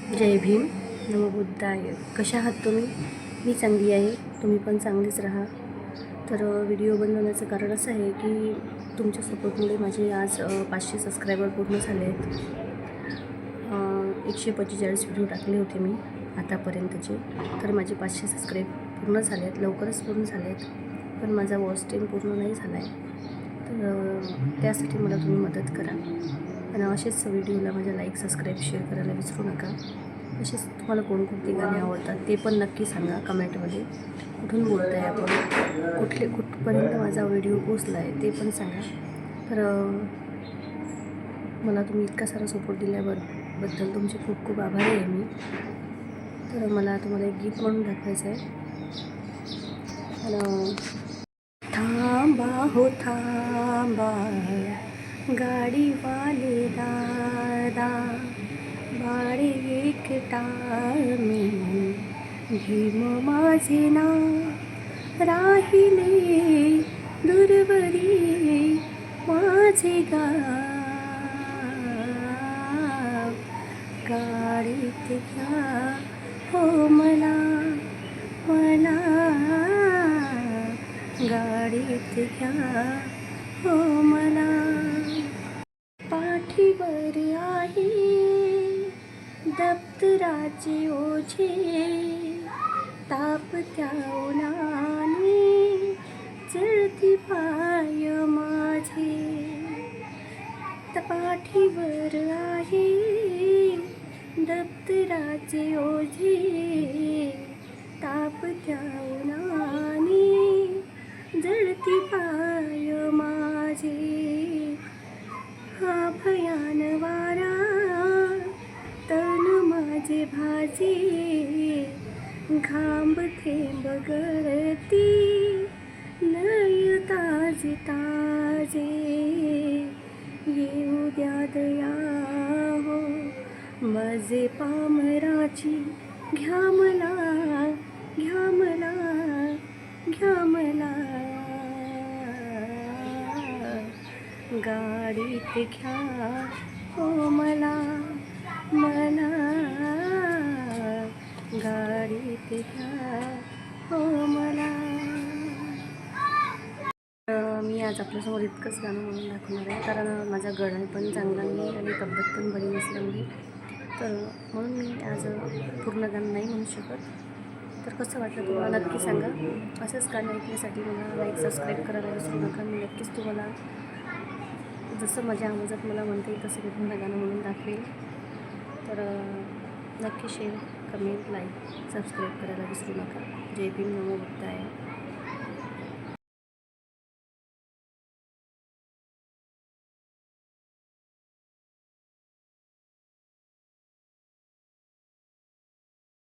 जय भीम. नमो बुद्धाय. कशा आहात तुम्ही? मी चांगली आहे, तुम्ही पण चांगलीच राहा. तर व्हिडिओ बनवण्याचं कारण असं आहे की तुमच्या सपोर्टमुळे माझे आज 500 सबस्क्रायबर पूर्ण झाले आहेत. 145 व्हिडिओ टाकले होते मी आतापर्यंतचे, तर माझे 500 सबस्क्राईब पूर्ण झाले आहेत, लवकरच पूर्ण झाले आहेत. पण माझा वॉच टाईम पूर्ण नाही झाला आहे, तर त्यासाठी मला तुम्ही मदत करा. आणि असेच व्हिडिओला माझ्या लाईक, सबस्क्राईब, शेअर करायला विसरू नका. असेच तुम्हाला कोणकोणते गाणे आवडतात ते पण नक्की सांगा कमेंटमध्ये. कुठून बोलत आहे आपण, कुठपर्यंत माझा व्हिडिओ पोचला आहे ते पण सांगा. तर मला तुम्ही इतका सारा सपोर्ट दिल्याबद्दल तुमचे खूप खूप आभारी आहे मी. तर मला तुम्हाला एक गीत म्हणून दाखवायचं आहे. थांबा हो थांबा गाडीवाले दादा, भाडे एकटा मी, भीम माझे नाव, राहिले दूरवरी माझे गाव, गाडीत घ्या हो मला मला, गाडीत घ्या हो मला. पाठीवर आहे दप्तराचे ओझे, तापत्या उन्हाने जळती पाय माझे. पाठीवर आहे दप्तराचे ओझे, तापत्या उन्हाने जळती पाय माझे. हा भयान वारा तन माझे भाजे, घांब थेंब गळती लय ताजे ताजे. येऊ द्या दया हो माझे पामराची, घ्या मला घ्या मला घ्या मला, गाडीत घ्या हो मला मला, गाडीत घ्या हो मला. मी आज आपल्यासमोर इतकंच गाणं म्हणून दाखवणार आहे, कारण माझा गळा पण चांगला नाही आणि तब्येत पण बरी नसल्यामुळे, तर म्हणून मी आज पूर्ण गाणं नाही म्हणू शकत. तर कसं वाटलं तुम्हाला नक्की सांगा. असंच गाणं ऐकण्यासाठी मला लाईक, सबस्क्राईब करायला विसरू नका. मी नक्कीच तुम्हाला जसं माझ्या आवाजात मला म्हणता येईल तसं मी तुम्हाला गाणं म्हणून दाखवेल. तर नक्की शेअर, कमेंट, लाईक, सबस्क्राईब करायला विसरू नका. जय भीम. नमो बुद्धाय.